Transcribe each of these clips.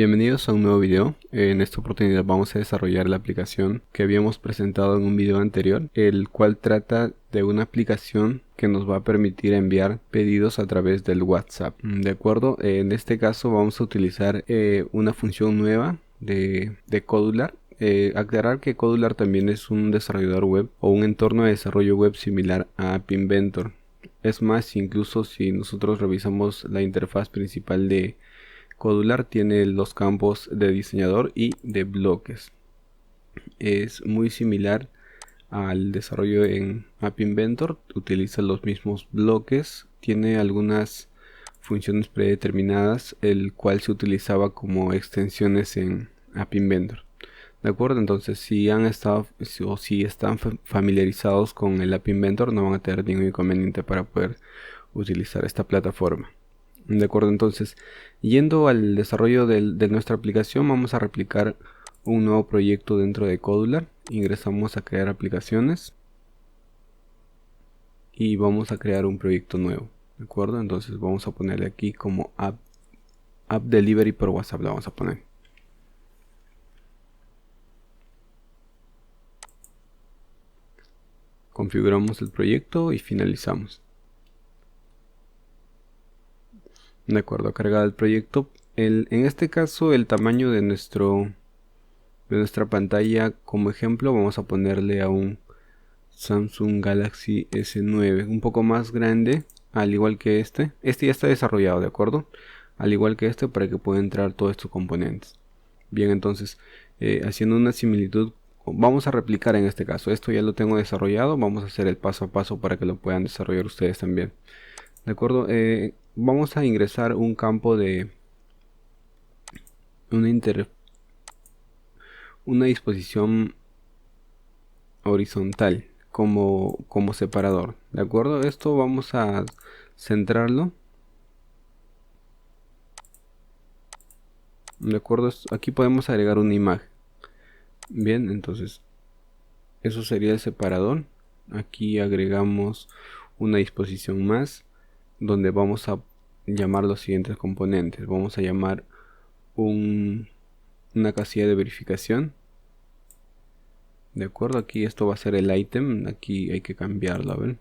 Bienvenidos a un nuevo video. En esta oportunidad vamos a desarrollar la aplicación que habíamos presentado en un video anterior, el cual trata de una aplicación que nos va a permitir enviar pedidos a través del WhatsApp. ¿De acuerdo? En este caso vamos a utilizar una función nueva de Codular. Aclarar que Codular también es un desarrollador web o un entorno de desarrollo web similar a App Inventor. Es más, incluso si nosotros revisamos la interfaz principal de Codular, tiene los campos de diseñador y de bloques. Es muy similar al desarrollo en App Inventor, utiliza los mismos bloques, tiene algunas funciones predeterminadas, el cual se utilizaba como extensiones en App Inventor. De acuerdo, entonces si han estado o si están familiarizados con el App Inventor, no van a tener ningún inconveniente para poder utilizar esta plataforma. De acuerdo, entonces yendo al desarrollo de nuestra aplicación, vamos a replicar un nuevo proyecto dentro de Codular. Ingresamos a crear aplicaciones y vamos a crear un proyecto nuevo. De acuerdo, entonces vamos a ponerle aquí como App Delivery por WhatsApp, la vamos a poner. Configuramos el proyecto y finalizamos. De acuerdo, cargado el proyecto. En este caso el tamaño de nuestra pantalla, como ejemplo, vamos a ponerle a un Samsung Galaxy S9, un poco más grande, al igual que este ya está desarrollado, de acuerdo, al igual que este, para que pueda entrar todos estos componentes. Bien, entonces haciendo una similitud, vamos a replicar en este caso, esto ya lo tengo desarrollado, vamos a hacer el paso a paso para que lo puedan desarrollar ustedes también. De acuerdo, vamos a ingresar un campo de una disposición horizontal como separador. De acuerdo, esto vamos a centrarlo. De acuerdo, aquí podemos agregar una imagen. Bien, entonces eso sería el separador. Aquí agregamos una disposición más, donde vamos a llamar los siguientes componentes. Vamos a llamar una casilla de verificación. De acuerdo, aquí esto va a ser el ítem. Aquí hay que cambiarlo, a ver.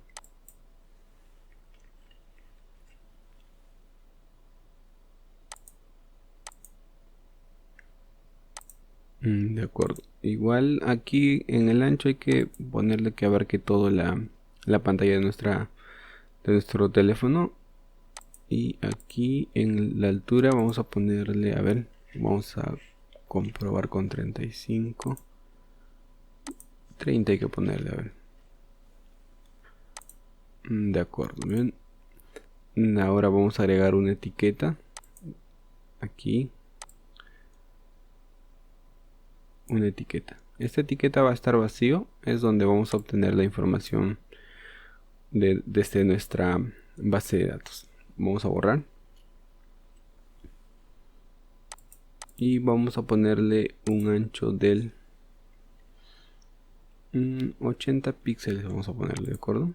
De acuerdo, igual aquí en el ancho hay que ponerle que abarque toda la pantalla de nuestro teléfono. Y aquí en la altura vamos a ponerle, a ver, vamos a comprobar con 35, 30 hay que ponerle, a ver. De acuerdo, bien. Ahora vamos a agregar una etiqueta aquí, una etiqueta. Esta etiqueta va a estar vacío, es donde vamos a obtener la información desde nuestra base de datos. Vamos a borrar y vamos a ponerle un ancho del 80 píxeles, vamos a ponerle, de acuerdo.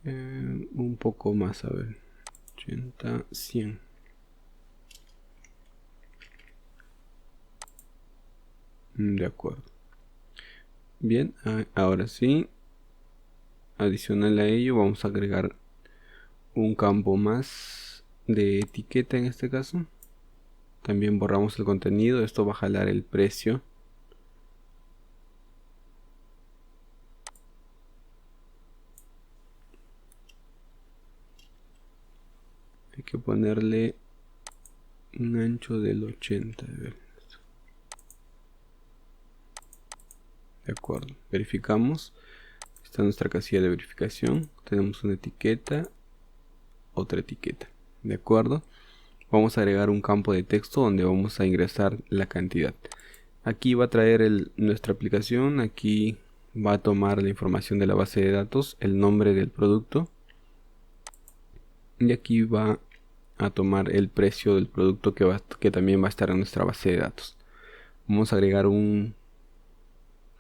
Un poco más, a ver, 80, 100. De acuerdo. Bien, ahora sí, adicional a ello vamos a agregar un campo más de etiqueta en este caso. También borramos el contenido, esto va a jalar el precio. Hay que ponerle un ancho del 80. De acuerdo, verificamos. Está nuestra casilla de verificación. Tenemos una etiqueta, otra etiqueta. De acuerdo, vamos a agregar un campo de texto donde vamos a ingresar la cantidad. Aquí va a traer nuestra aplicación. Aquí va a tomar la información de la base de datos, el nombre del producto, y aquí va a tomar el precio del producto que también va a estar en nuestra base de datos. Vamos a agregar un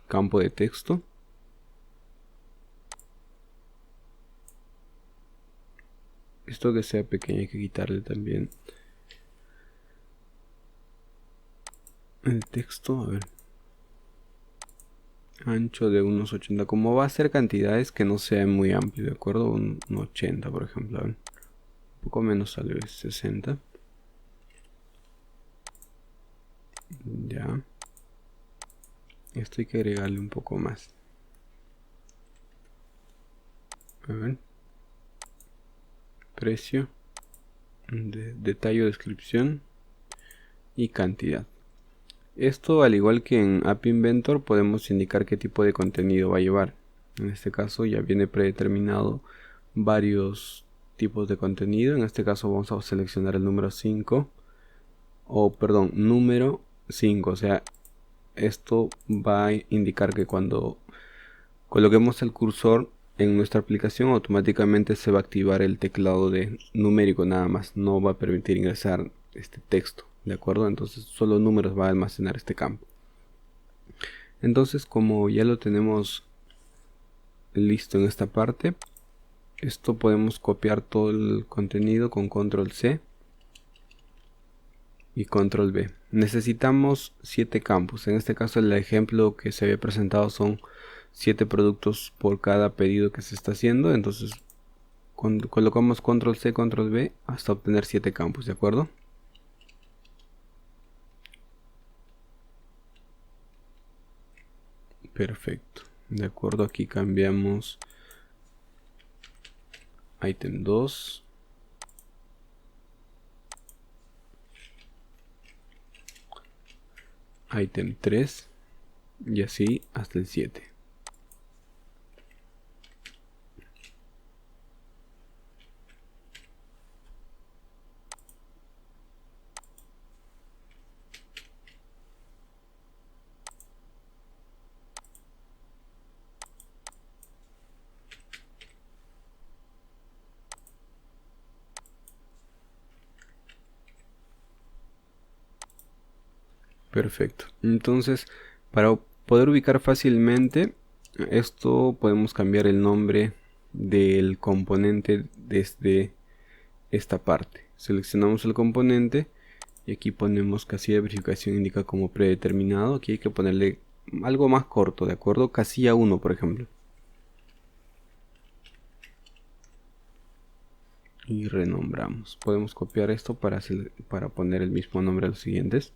campo de texto. Esto que sea pequeño hay que quitarle también El texto, a ver, ancho de unos 80. Como va a ser cantidades que no sean muy amplio, ¿de acuerdo? Un 80, por ejemplo. A ver. Un poco menos, tal vez 60. Ya. Esto hay que agregarle un poco más. A ver. Precio. Detalle o descripción. Y cantidad. Esto, al igual que en App Inventor, podemos indicar qué tipo de contenido va a llevar. En este caso ya viene predeterminado varios tipos de contenido. En este caso vamos a seleccionar el número 5. O perdón, número 5. O sea, esto va a indicar que cuando coloquemos el cursor en nuestra aplicación, automáticamente se va a activar el teclado de numérico nada más. No va a permitir ingresar este texto. ¿De acuerdo? Entonces solo números va a almacenar este campo. Entonces, como ya lo tenemos listo en esta parte, esto podemos copiar todo el contenido con control C y control V. Necesitamos 7 campos. En este caso el ejemplo que se había presentado son 7 productos por cada pedido que se está haciendo. Entonces colocamos control C, control V hasta obtener 7 campos, ¿de acuerdo? Perfecto. De acuerdo, aquí cambiamos ítem 2. Ítem 3 y así hasta el 7. Perfecto. Entonces, para poder ubicar fácilmente esto, podemos cambiar el nombre del componente desde esta parte. Seleccionamos el componente y aquí ponemos casilla de verificación indica como predeterminado. Aquí hay que ponerle algo más corto, ¿de acuerdo? Casilla 1, por ejemplo. Y renombramos. Podemos copiar esto para poner el mismo nombre a los siguientes.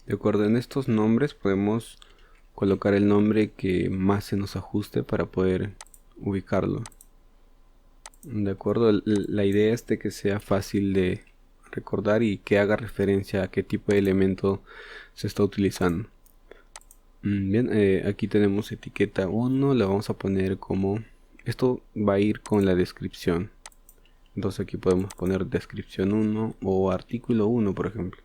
De acuerdo, en estos nombres podemos colocar el nombre que más se nos ajuste para poder ubicarlo. De acuerdo, la idea es de que sea fácil de recordar y que haga referencia a qué tipo de elemento se está utilizando. Bien, aquí tenemos etiqueta 1, la vamos a poner como... Esto va a ir con la descripción. Entonces aquí podemos poner descripción 1 o artículo 1, por ejemplo.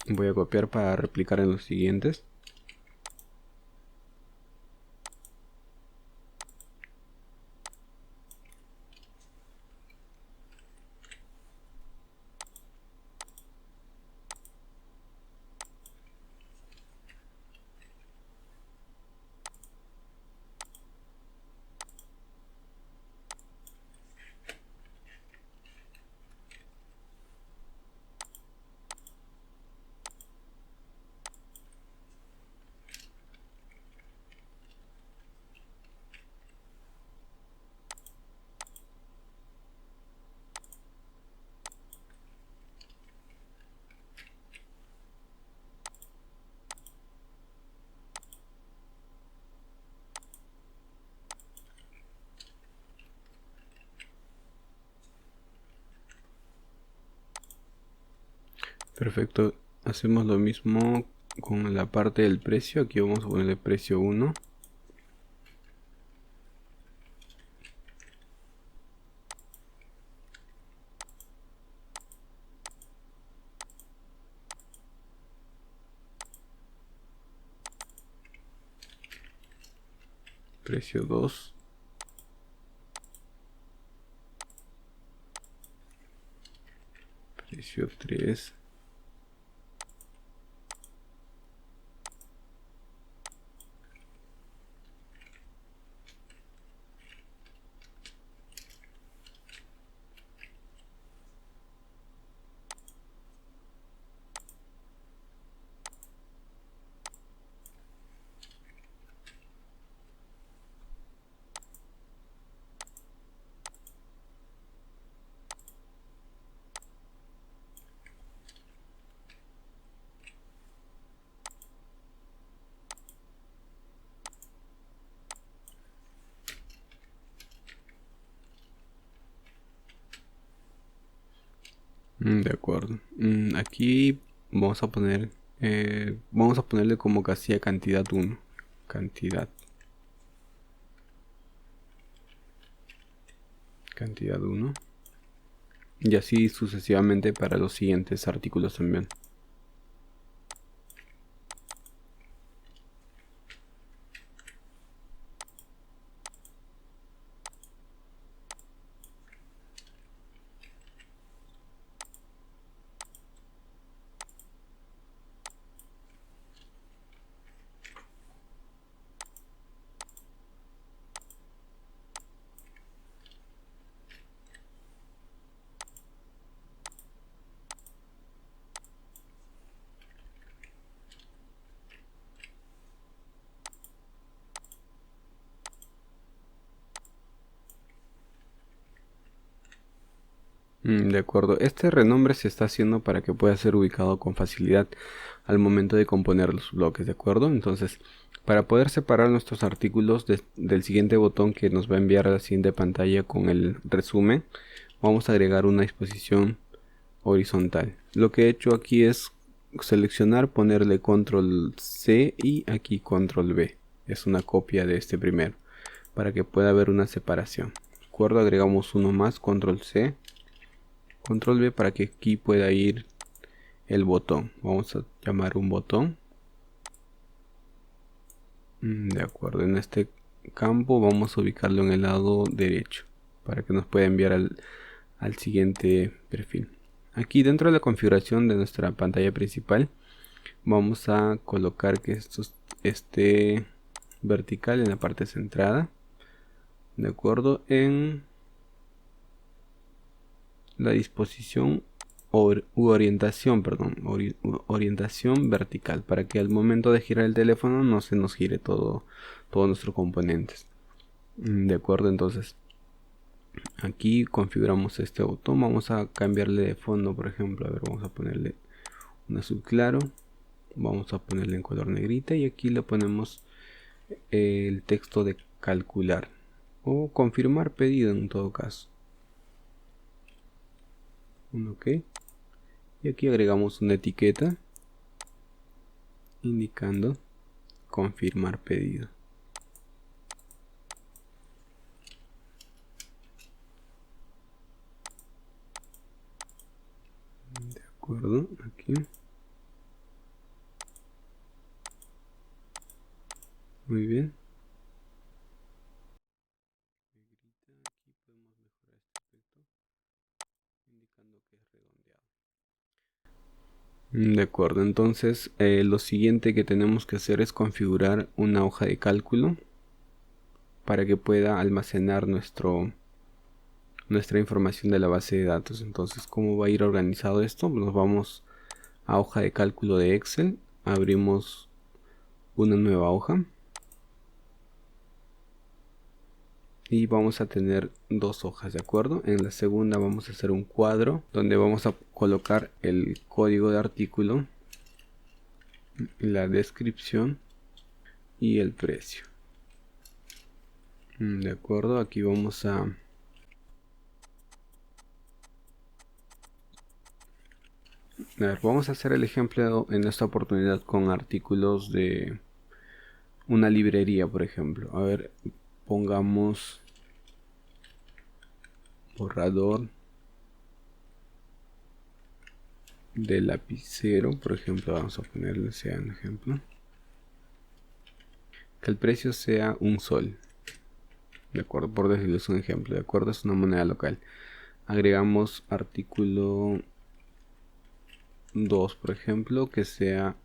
Voy a copiar para replicar en los siguientes. Perfecto, hacemos lo mismo con la parte del precio. Aquí vamos a ponerle precio 1. Precio 2. Precio 3. De acuerdo. Aquí vamos a poner, vamos a ponerle como casilla cantidad 1. Cantidad 1. Y así sucesivamente para los siguientes artículos también. De acuerdo, este renombre se está haciendo para que pueda ser ubicado con facilidad al momento de componer los bloques, ¿de acuerdo? Entonces, para poder separar nuestros artículos del siguiente botón que nos va a enviar a la siguiente pantalla con el resumen, vamos a agregar una disposición horizontal. Lo que he hecho aquí es seleccionar, ponerle control C y aquí control V. Es una copia de este primero, para que pueda haber una separación. ¿De acuerdo? Agregamos uno más, control C. Control V para que aquí pueda ir el botón. Vamos a llamar un botón. De acuerdo, en este campo vamos a ubicarlo en el lado derecho para que nos pueda enviar al siguiente perfil. Aquí dentro de la configuración de nuestra pantalla principal vamos a colocar que esto esté vertical en la parte centrada. De acuerdo, en la disposición orientación, orientación vertical, para que al momento de girar el teléfono no se nos gire todos nuestros componentes. De acuerdo, entonces aquí configuramos este botón. Vamos a cambiarle de fondo, por ejemplo, a ver, vamos a ponerle un azul claro, vamos a ponerle en color negrita y aquí le ponemos el texto de calcular o confirmar pedido en todo caso. Ok, y aquí agregamos una etiqueta indicando confirmar pedido. De acuerdo, aquí. Muy bien. Aquí podemos mejorar este aspecto indicando que es redondeado. De acuerdo, entonces lo siguiente que tenemos que hacer es configurar una hoja de cálculo para que pueda almacenar nuestra información de la base de datos. Entonces, ¿cómo va a ir organizado esto? Nos vamos a hoja de cálculo de Excel, abrimos una nueva hoja y vamos a tener dos hojas, ¿de acuerdo? En la segunda vamos a hacer un cuadro donde vamos a colocar el código de artículo, la descripción y el precio. De acuerdo, aquí vamos A ver, vamos a hacer el ejemplo en esta oportunidad con artículos de una librería, por ejemplo. A ver, pongamos borrador de lapicero, por ejemplo. Vamos a ponerle sea un ejemplo. Que el precio sea un sol. De acuerdo, por decirles un ejemplo. De acuerdo, es una moneda local. Agregamos artículo 2, por ejemplo, que sea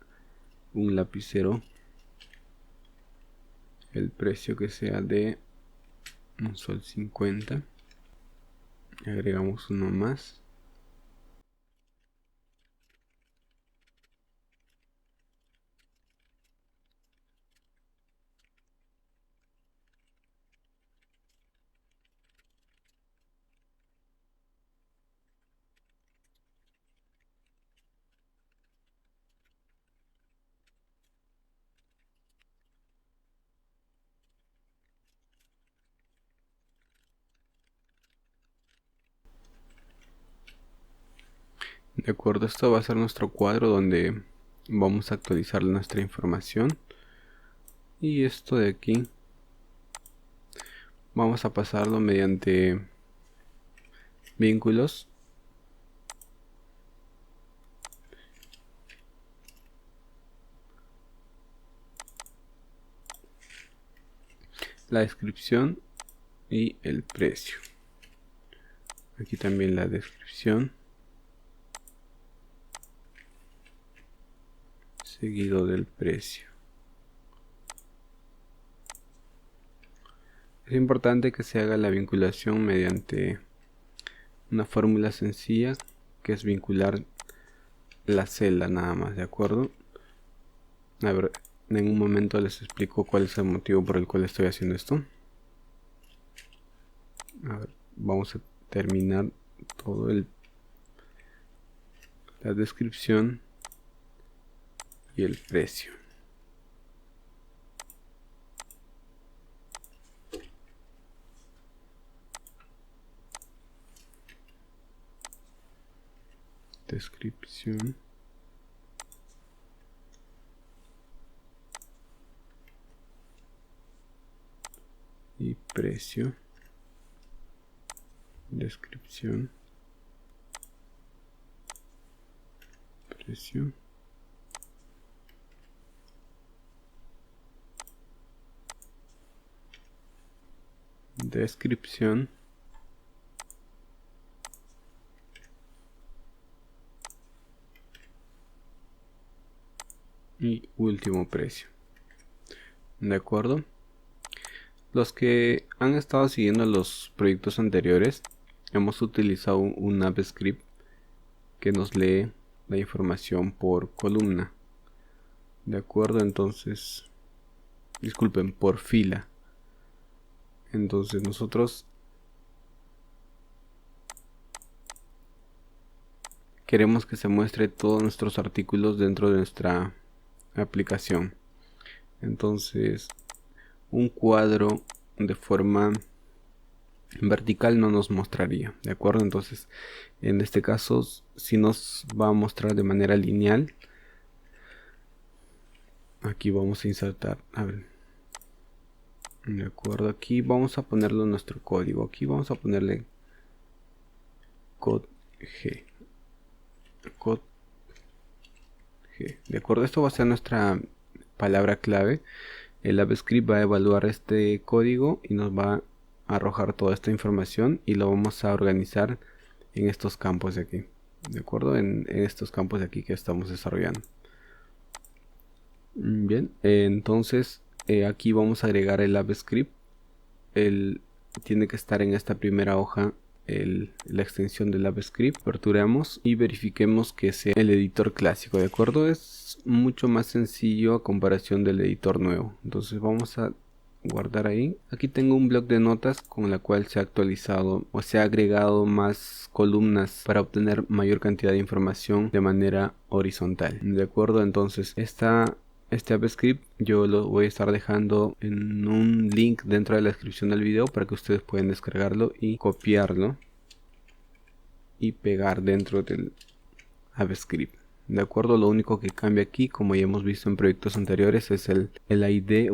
un lapicero. El precio que sea de un sol 50. Agregamos uno más. De acuerdo, esto va a ser nuestro cuadro donde vamos a actualizar nuestra información. Y esto de aquí vamos a pasarlo mediante vínculos. La descripción y el precio. Aquí también la descripción. Seguido del precio. Es importante que se haga la vinculación mediante una fórmula sencilla, que es vincular la celda nada más, ¿de acuerdo? A ver, en un momento les explico cuál es el motivo por el cual estoy haciendo esto. A ver, vamos a terminar todo la descripción y el precio. Descripción y precio. Descripción, precio, descripción y último precio. De acuerdo, los que han estado siguiendo los proyectos anteriores, hemos utilizado un app script que nos lee la información por columna. De acuerdo, entonces, disculpen, por fila. Entonces nosotros queremos que se muestre todos nuestros artículos dentro de nuestra aplicación. Entonces, un cuadro de forma vertical no nos mostraría, ¿de acuerdo? Entonces, en este caso, si nos va a mostrar de manera lineal. Aquí vamos a insertar, a ver, de acuerdo, aquí vamos a ponerle nuestro código. Aquí vamos a ponerle code G. Code G. De acuerdo, esto va a ser nuestra palabra clave. El AppScript va a evaluar este código y nos va a arrojar toda esta información y lo vamos a organizar en estos campos de aquí. De acuerdo, en estos campos de aquí que estamos desarrollando. Bien, entonces aquí vamos a agregar el AppScript. Tiene que estar en esta primera hoja la extensión del AppScript. Aperturamos y verifiquemos que sea el editor clásico, ¿de acuerdo? Es mucho más sencillo a comparación del editor nuevo. Entonces vamos a guardar ahí. Aquí tengo un bloc de notas con la cual se ha actualizado o se ha agregado más columnas para obtener mayor cantidad de información de manera horizontal, ¿de acuerdo? Entonces este AppScript yo lo voy a estar dejando en un link dentro de la descripción del video para que ustedes puedan descargarlo y copiarlo y pegar dentro del AppScript. De acuerdo, lo único que cambia aquí, como ya hemos visto en proyectos anteriores, es el ID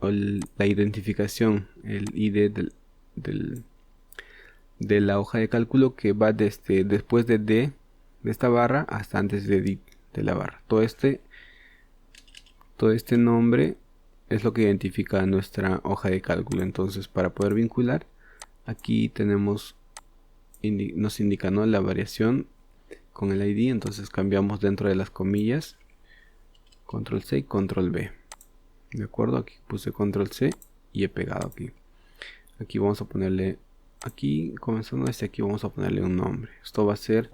la identificación, el ID de la hoja de cálculo, que va desde después de esta barra hasta antes de la barra. Todo este nombre es lo que identifica nuestra hoja de cálculo. Entonces, para poder vincular, aquí tenemos, nos indica, ¿no?, la variación con el ID. Entonces cambiamos dentro de las comillas, control C y control V. De acuerdo, aquí puse control C y he pegado aquí. Aquí vamos a ponerle, aquí comenzando desde aquí, vamos a ponerle un nombre. Esto va a ser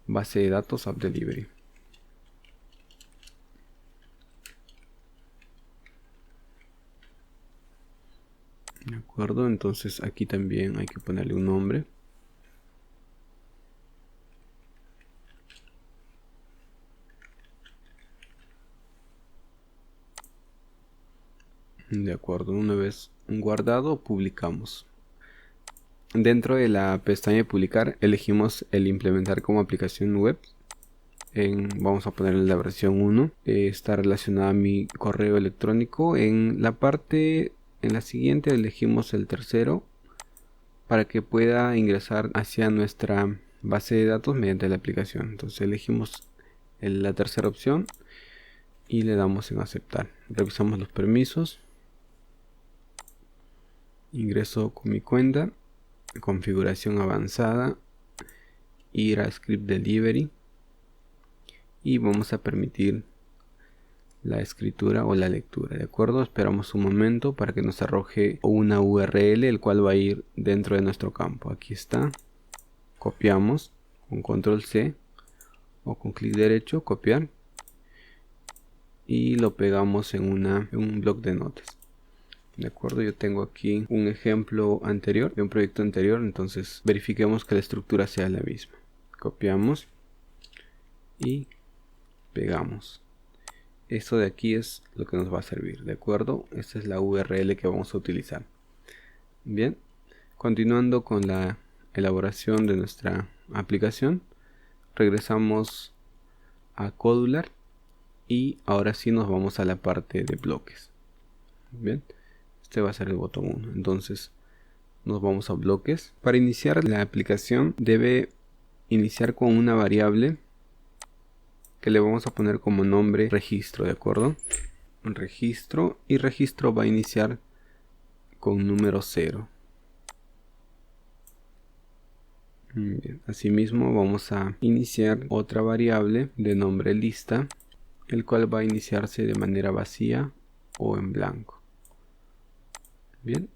base de datos App Delivery. De acuerdo, entonces aquí también hay que ponerle un nombre. De acuerdo, una vez guardado, publicamos. Dentro de la pestaña de publicar, elegimos el implementar como aplicación web. Vamos a ponerle la versión 1. Está relacionada a mi correo electrónico. En la siguiente elegimos el tercero, para que pueda ingresar hacia nuestra base de datos mediante la aplicación. Entonces elegimos la tercera opción y le damos en aceptar. Revisamos los permisos. Ingreso con mi cuenta, configuración avanzada, ir a Script Delivery y vamos a permitir la escritura o la lectura. De acuerdo, esperamos un momento para que nos arroje una URL, el cual va a ir dentro de nuestro campo. Aquí está, copiamos con control C o con clic derecho, copiar, y lo pegamos en un bloc de notas. De acuerdo, yo tengo aquí un ejemplo anterior de un proyecto anterior, entonces verifiquemos que la estructura sea la misma. Copiamos y pegamos. Esto de aquí es lo que nos va a servir. De acuerdo, esta es la URL que vamos a utilizar. Bien, continuando con la elaboración de nuestra aplicación, regresamos a Codular y ahora sí nos vamos a la parte de bloques. Bien, este va a ser el botón 1. Entonces nos vamos a bloques. Para iniciar la aplicación debe iniciar con una variable que le vamos a poner como nombre registro, ¿de acuerdo? Registro, y registro va a iniciar con número 0. Bien. Asimismo vamos a iniciar otra variable de nombre lista, el cual va a iniciarse de manera vacía o en blanco. Bien,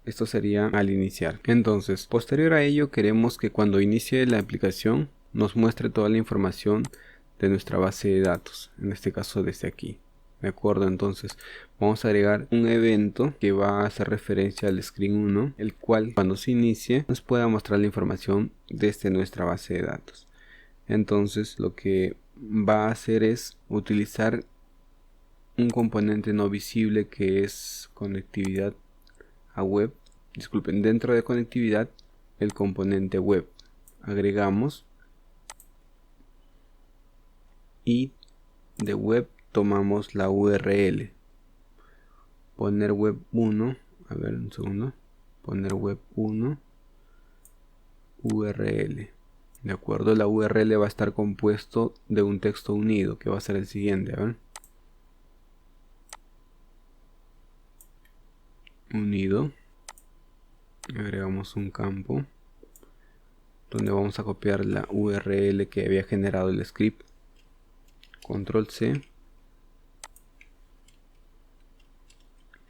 esto sería al iniciar. Entonces, posterior a ello, queremos que cuando inicie la aplicación nos muestre toda la información de nuestra base de datos, en este caso desde aquí. De acuerdo, entonces vamos a agregar un evento que va a hacer referencia al screen 1, el cual cuando se inicie nos pueda mostrar la información desde nuestra base de datos. Entonces lo que va a hacer es utilizar un componente no visible que es conectividad a web. Disculpen, dentro de conectividad el componente web. Agregamos y de web tomamos la URL. Poner web 1. A ver, un segundo. Poner web 1 URL. De acuerdo, la URL va a estar compuesto de un texto unido, que va a ser el siguiente. A ver. Unido. Agregamos un campo donde vamos a copiar la URL que había generado el script. Control C,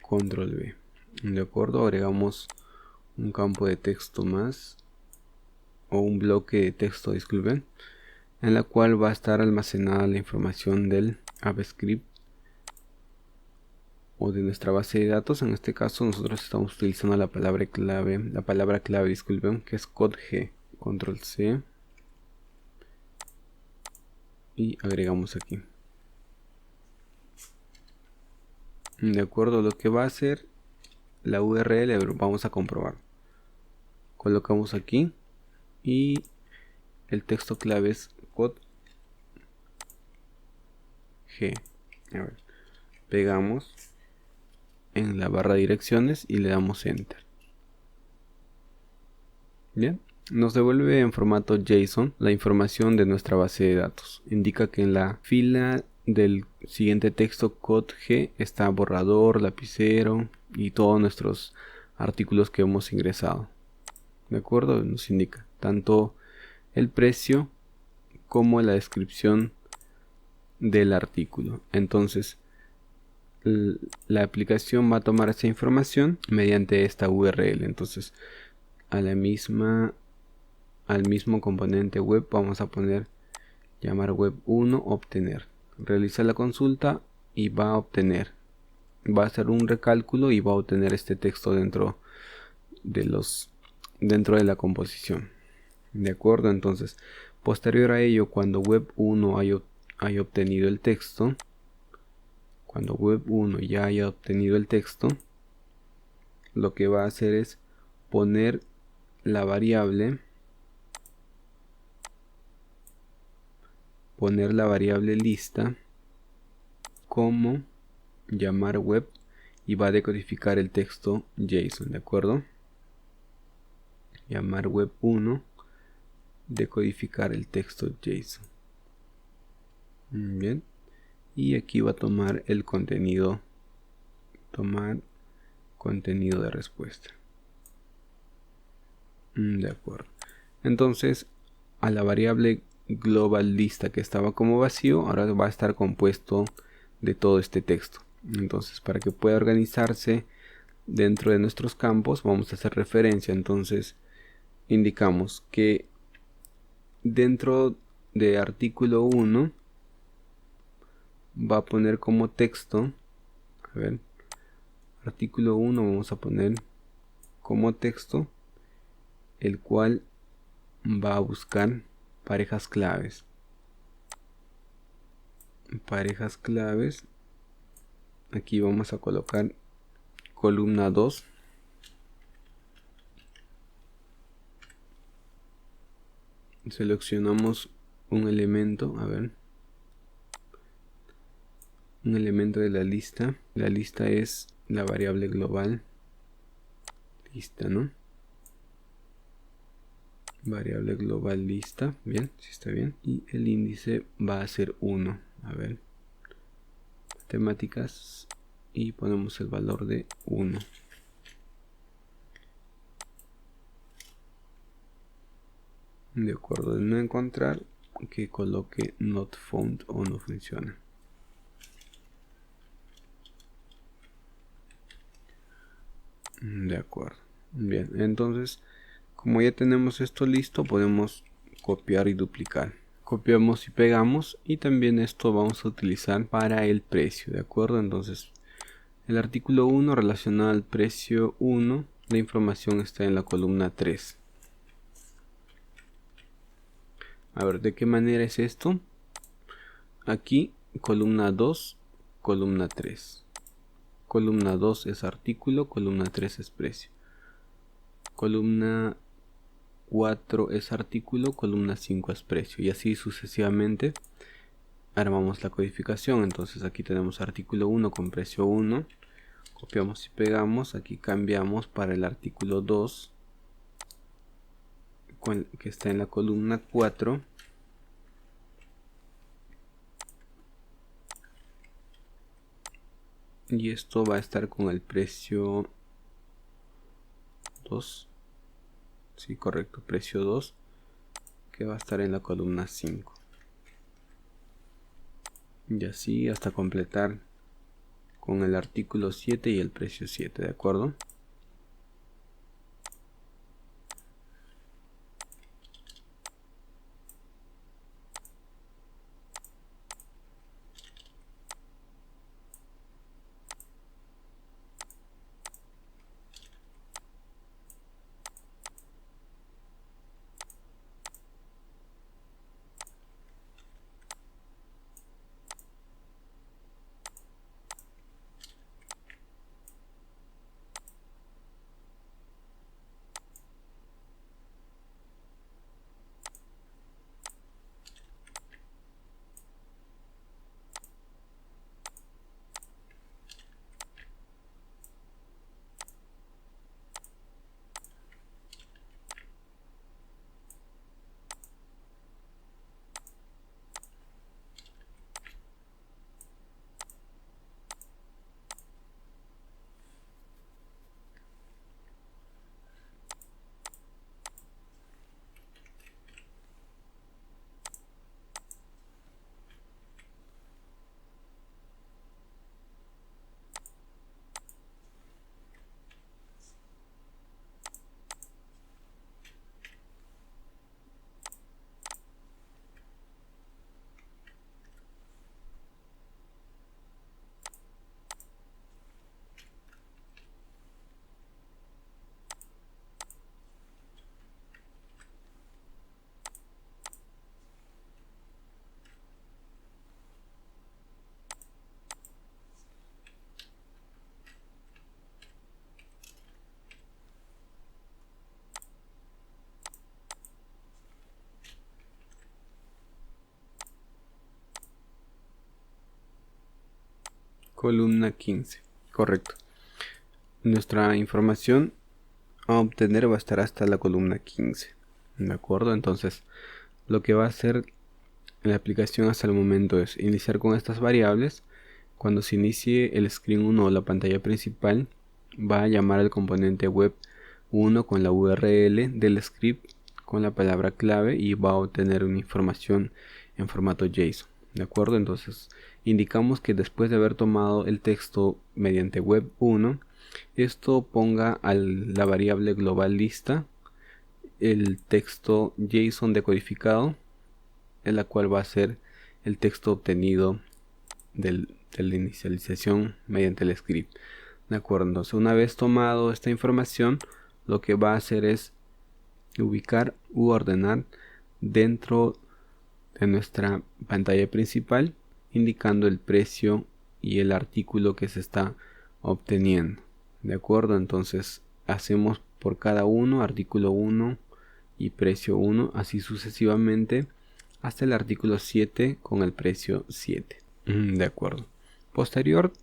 control V. De acuerdo, agregamos un campo de texto más, o un bloque de texto, disculpen, en la cual va a estar almacenada la información del AppScript o de nuestra base de datos. En este caso nosotros estamos utilizando la palabra clave, disculpen, que es code G. Control C y agregamos aquí. De acuerdo, lo que va a hacer la URL, vamos a comprobar. Colocamos aquí y el texto clave es code G. A ver, pegamos en la barra de direcciones y le damos enter. Bien, nos devuelve en formato JSON la información de nuestra base de datos. Indica que en la fila del siguiente texto code G está borrador, lapicero y todos nuestros artículos que hemos ingresado. ¿De acuerdo? Nos indica tanto el precio como la descripción del artículo. Entonces la aplicación va a tomar esa información mediante esta URL. Entonces al mismo componente web vamos a poner llamar web1 obtener. Realiza la consulta y va a obtener. Va a hacer un recálculo y va a obtener este texto dentro de la composición. De acuerdo, entonces posterior a ello, cuando web1 haya obtenido el texto, cuando web1 ya haya obtenido el texto, lo que va a hacer es poner la variable lista como llamar web y va a decodificar el texto JSON, ¿de acuerdo? Llamar web1, decodificar el texto JSON. Bien, y aquí va a tomar el contenido, de respuesta. De acuerdo. Entonces, a la variable global lista que estaba como vacío, ahora va a estar compuesto de todo este texto. Entonces, para que pueda organizarse dentro de nuestros campos, vamos a hacer referencia. Entonces, indicamos que dentro de artículo 1 va a poner como texto, a ver, artículo 1 vamos a poner como texto, el cual va a buscar parejas claves. Aquí vamos a colocar columna 2. Seleccionamos un elemento, a ver, un elemento de la lista. La lista es la variable global lista, ¿no? Variable global lista, bien, si está bien. Y el índice va a ser 1. A ver, temáticas y ponemos el valor de 1. De acuerdo, de no encontrar, que coloque not found o no funciona. De acuerdo, bien, entonces como ya tenemos esto listo, podemos copiar y duplicar. Copiamos y pegamos, y también esto vamos a utilizar para el precio, de acuerdo. Entonces el artículo 1 relacionado al precio 1, la información está en la columna 3. A ver, ¿de qué manera es esto? Aquí columna 2, columna 3. Columna 2 es artículo, columna 3 es precio. Columna 4 es artículo, columna 5 es precio, y así sucesivamente armamos la codificación. Entonces aquí tenemos artículo 1 con precio 1, copiamos y pegamos, aquí cambiamos para el artículo 2 que está en la columna 4, y esto va a estar con el precio 2, sí, correcto, precio 2, que va a estar en la columna 5, y así hasta completar con el artículo 7 y el precio 7, ¿de acuerdo? Columna 15. Correcto. Nuestra información a obtener va a estar hasta la columna 15. ¿De acuerdo? Entonces, lo que va a hacer la aplicación hasta el momento es iniciar con estas variables. Cuando se inicie el screen 1 o la pantalla principal, va a llamar al componente web 1 con la URL del script con la palabra clave y va a obtener una información en formato JSON. ¿De acuerdo? Entonces indicamos que después de haber tomado el texto mediante web 1, esto ponga a la variable global lista el texto JSON decodificado, en la cual va a ser el texto obtenido de la inicialización mediante el script. De acuerdo, entonces una vez tomado esta información, lo que va a hacer es ubicar u ordenar dentro de nuestra pantalla principal, indicando el precio y el artículo que se está obteniendo. De acuerdo, entonces hacemos por cada uno, artículo 1 y precio 1, así sucesivamente hasta el artículo 7 con el precio 7. De acuerdo. Posterior,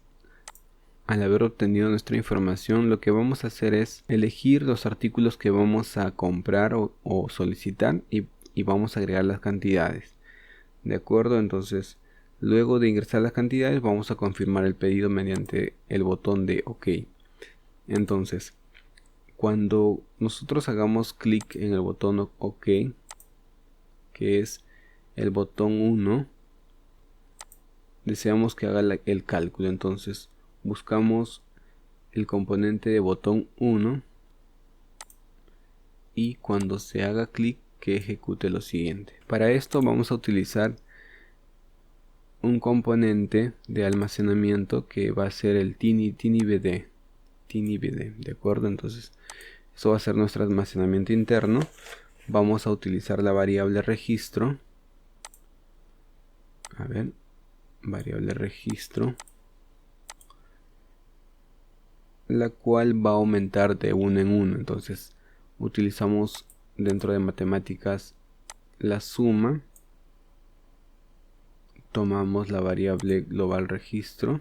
al haber obtenido nuestra información, lo que vamos a hacer es elegir los artículos que vamos a comprar o solicitar y vamos a agregar las cantidades. De acuerdo, entonces luego de ingresar las cantidades vamos a confirmar el pedido mediante el botón de OK. Entonces, cuando nosotros hagamos clic en el botón OK, que es el botón 1, deseamos que haga el cálculo. Entonces buscamos el componente de botón 1 y cuando se haga clic que ejecute lo siguiente. Para esto vamos a utilizar un componente de almacenamiento que va a ser el TinyBD. De acuerdo, entonces eso va a ser nuestro almacenamiento interno. Vamos a utilizar la variable registro. A ver, variable registro, la cual va a aumentar de 1 en 1. Entonces utilizamos dentro de matemáticas la suma, tomamos la variable global registro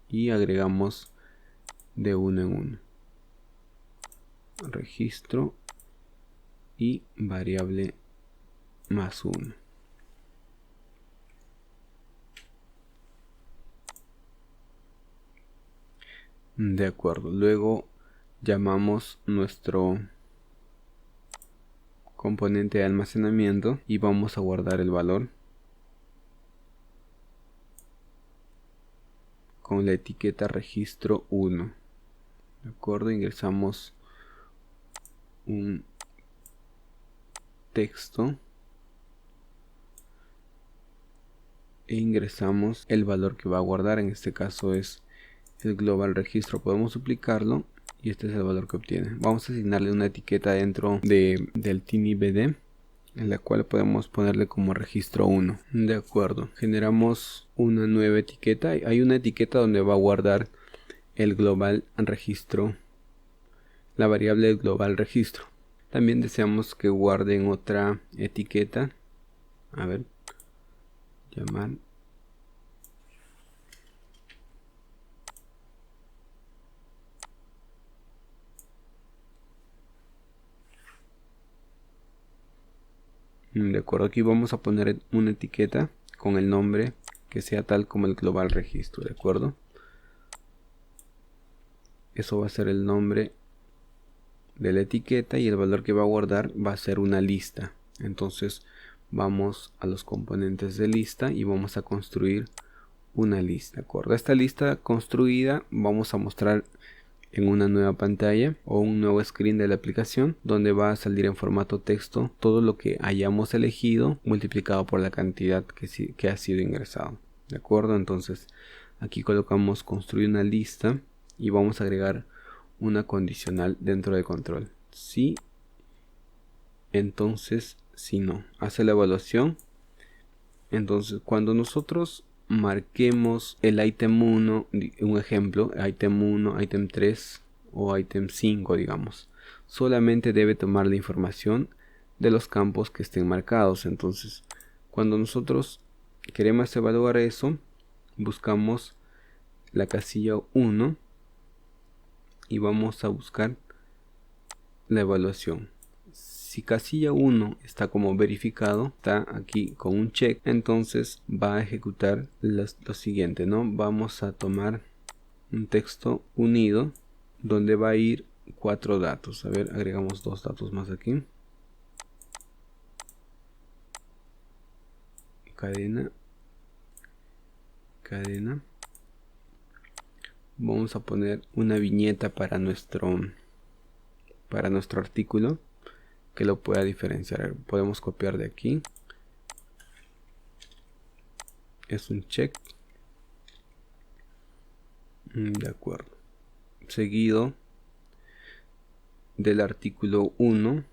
y agregamos de 1 en 1. Registro y variable más 1. De acuerdo, luego llamamos nuestro componente de almacenamiento y vamos a guardar el valor con la etiqueta registro 1. De acuerdo, ingresamos un texto e ingresamos el valor que va a guardar. En este caso es el global registro. Podemos duplicarlo y este es el valor que obtiene. Vamos a asignarle una etiqueta dentro del TinyBD, en la cual podemos ponerle como registro 1. De acuerdo, generamos una nueva etiqueta. Hay una etiqueta donde va a guardar el global registro, la variable global registro. También deseamos que guarden otra etiqueta. A ver, llamar. De acuerdo, aquí vamos a poner una etiqueta con el nombre que sea tal como el global registro. De acuerdo, eso va a ser el nombre de la etiqueta y el valor que va a guardar va a ser una lista. Entonces vamos a los componentes de lista y vamos a construir una lista. ¿De acuerdo? Esta lista construida vamos a mostrar en una nueva pantalla o un nuevo screen de la aplicación, donde va a salir en formato texto todo lo que hayamos elegido multiplicado por la cantidad que ha sido ingresado. De acuerdo, entonces aquí colocamos construir una lista y vamos a agregar una condicional dentro de control. Si, entonces si no, hace la evaluación. Entonces cuando nosotros marquemos el ítem 1, un ejemplo, ítem 1, ítem 3 o ítem 5, digamos, solamente debe tomar la información de los campos que estén marcados. Entonces cuando nosotros queremos evaluar eso, buscamos la casilla 1 y vamos a buscar la evaluación. Si casilla 1 está como verificado, está aquí con un check, entonces va a ejecutar lo siguiente, ¿no? Vamos a tomar un texto unido donde va a ir 4 datos. A ver, agregamos 2 datos más aquí. Cadena. Vamos a poner una viñeta para nuestro artículo que lo pueda diferenciar. Podemos copiar de aquí. Es un check. De acuerdo. Seguido del artículo 1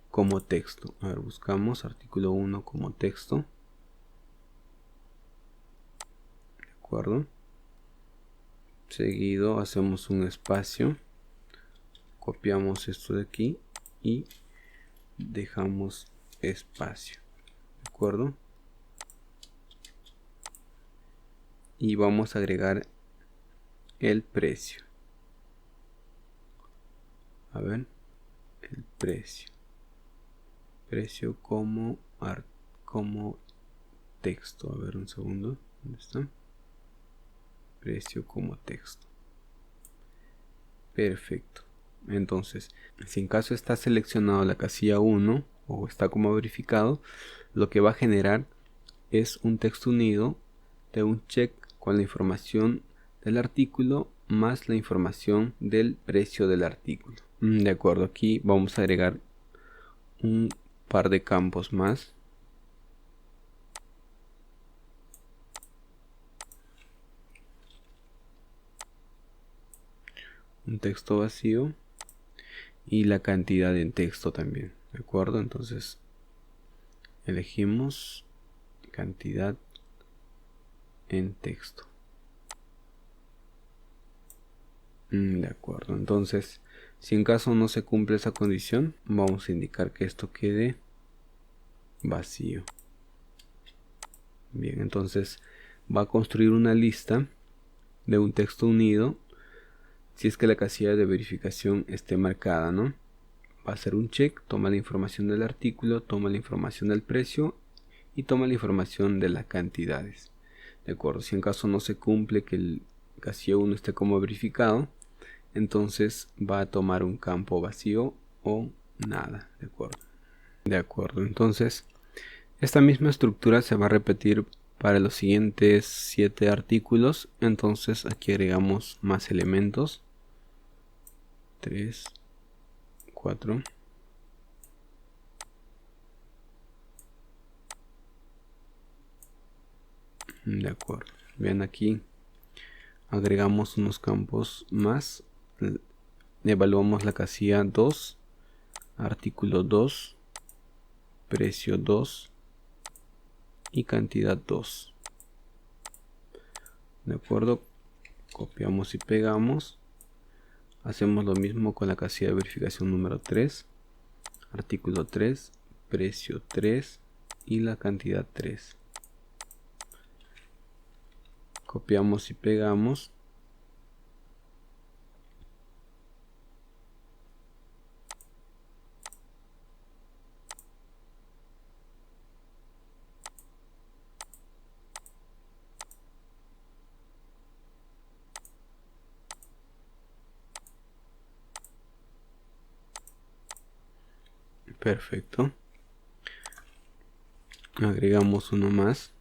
como texto. A ver, buscamos artículo 1 como texto. De acuerdo. Seguido hacemos un espacio. Copiamos esto de aquí y dejamos espacio. De acuerdo. Y vamos a agregar el precio. A ver, el precio como texto. A ver, un segundo, ¿dónde está? Precio como texto. Perfecto. Entonces, si en caso está seleccionado la casilla 1 o está como verificado, lo que va a generar es un texto unido de un check con la información del artículo más la información del precio del artículo. De acuerdo, aquí vamos a agregar un par de campos más. Un texto vacío y la cantidad en texto también. De acuerdo, entonces elegimos cantidad en texto. De acuerdo, entonces si en caso no se cumple esa condición, vamos a indicar que esto quede vacío. Bien, entonces va a construir una lista de un texto unido si es que la casilla de verificación esté marcada, ¿no? Va a hacer un check, toma la información del artículo, toma la información del precio y toma la información de las cantidades. De acuerdo, si en caso no se cumple que el casilla 1 esté como verificado, entonces va a tomar un campo vacío o nada. De acuerdo, entonces esta misma estructura se va a repetir para los siguientes 7 artículos. Entonces aquí agregamos más elementos. 3, 4. De acuerdo. Vean aquí. Agregamos unos campos más. Evaluamos la casilla 2. Artículo 2. Precio 2. Y cantidad 2. De acuerdo. Copiamos y pegamos. Hacemos lo mismo con la casilla de verificación número 3. Artículo 3. Precio 3. Y la cantidad 3. Copiamos y pegamos. Perfecto. Agregamos uno más.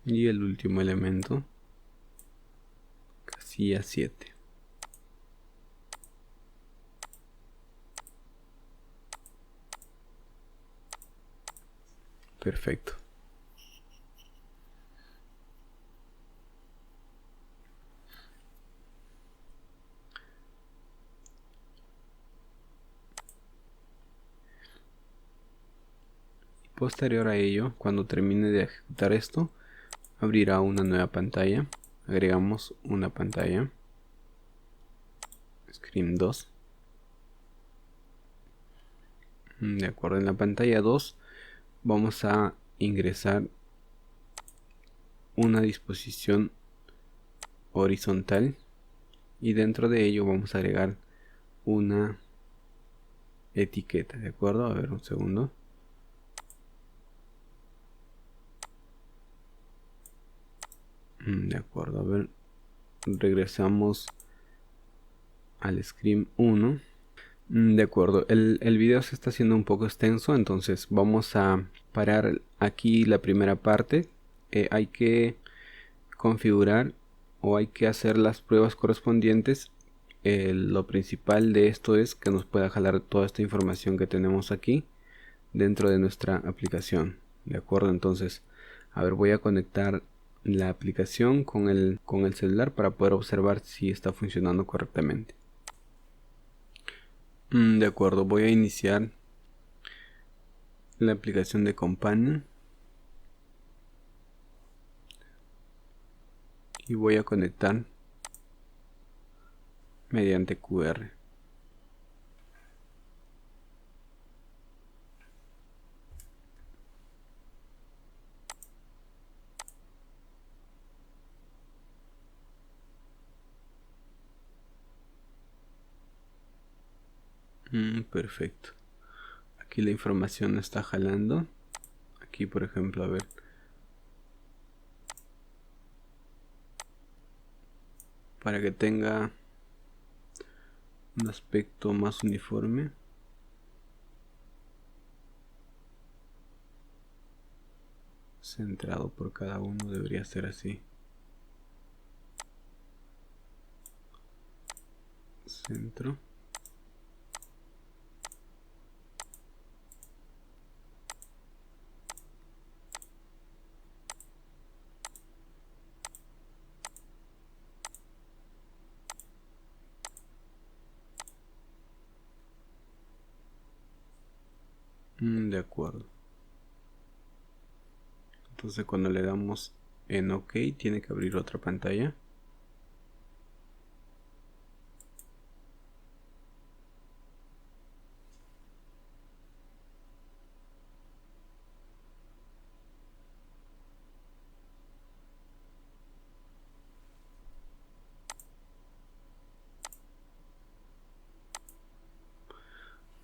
Y el último elemento, casilla 7. Perfecto. posterior a ello, cuando termine de ejecutar esto, abrirá una nueva pantalla. Agregamos una pantalla, Scream 2. De acuerdo, en la pantalla 2 vamos a ingresar una disposición horizontal y dentro de ello vamos a agregar una etiqueta. De acuerdo, a ver un segundo. De acuerdo, a ver, regresamos al Scream 1. De acuerdo, el video se está haciendo un poco extenso, entonces vamos a parar aquí la primera parte. Hay que configurar o hay que hacer las pruebas correspondientes. Lo principal de esto es que nos pueda jalar toda esta información que tenemos aquí dentro de nuestra aplicación. De acuerdo, entonces, a ver, voy a conectar la aplicación con el celular para poder observar si está funcionando correctamente. De acuerdo, voy a iniciar la aplicación de Companion y voy a conectar mediante QR. Perfecto. Aquí la información está jalando. Aquí, por ejemplo, a ver. Para que tenga un aspecto más uniforme. Centrado por cada uno, debería ser así. Centro. De acuerdo. Entonces cuando le damos en OK tiene que abrir otra pantalla.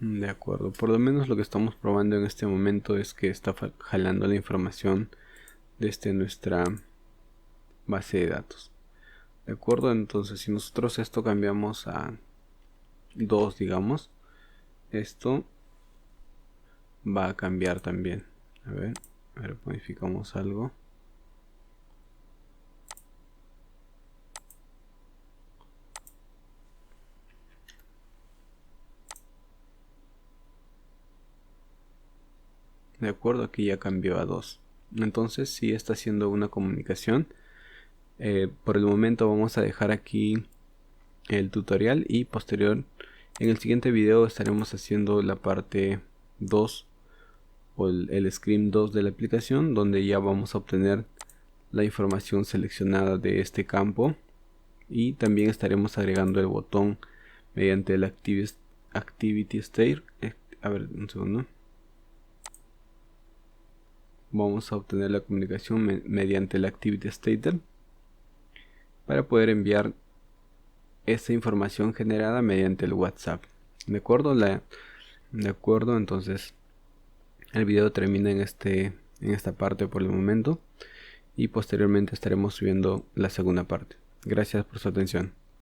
De acuerdo, por lo menos lo que estamos probando en este momento es que está jalando la información desde nuestra base de datos. De acuerdo, entonces si nosotros esto cambiamos a 2, digamos, esto va a cambiar también. A ver, modificamos algo. De acuerdo, aquí ya cambió a 2. Entonces sí está haciendo una comunicación. Por el momento vamos a dejar aquí el tutorial y posterior en el siguiente video estaremos haciendo la parte 2 o el Scream 2 de la aplicación, donde ya vamos a obtener la información seleccionada de este campo y también estaremos agregando el botón mediante el Activity State. A ver, un segundo. Vamos a obtener la comunicación mediante el Activity Stater para poder enviar esa información generada mediante el WhatsApp. ¿De acuerdo? De acuerdo, entonces el video termina en esta parte por el momento y posteriormente estaremos subiendo la segunda parte. Gracias por su atención.